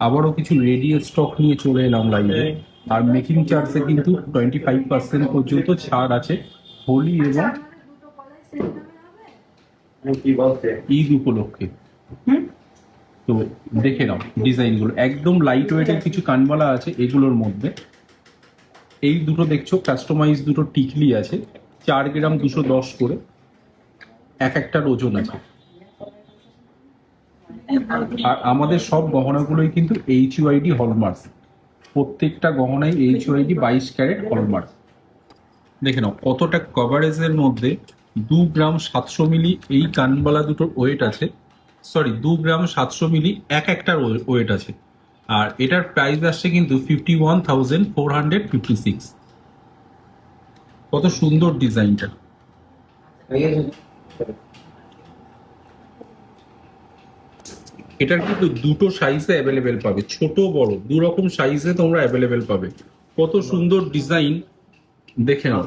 আবারও কিছু ready stock নিয়ে চলে এলাম লাইভে। আর মেকিং চার্জে কিন্তু 25% পর্যন্ত ছাড় আছে হোলি এবং ঈদ উপলক্ষে। তো দেখে নাও ডিজাইনগুলো, একদম লাইট ওয়েটের কিছু কানবালা আছে এগুলোর মধ্যে। এই দুটো দেখছো কাস্টমাইজ দুটো টিকলি আছে, 4 গ্রাম 210 করে এক একটার ওজন আছে। আর আমাদের সব গহনাগুলোই কিন্তু HUID হলমার্ক, প্রত্যেকটা গহনাই HUID 22 ক্যারেট হলমার্ক। দেখে নাও কতটা কভারেজের মধ্যে 2 গ্রাম 700 মিলি এই কানবালা দুটোর ওয়েট আছে, সরি 2 গ্রাম 700 মিলি এক একটার ওয়েট আছে। আর এটার প্রাইস আসছে কিন্তু 51,456। কত সুন্দর ডিজাইনটা। এটার কিন্তু দুটো সাইজে অ্যাভেলেবেল পাবে, ছোট বড় দু রকম সাইজে তোমরা অ্যাভেলেবেল পাবে। কত সুন্দর ডিজাইন দেখে নাও।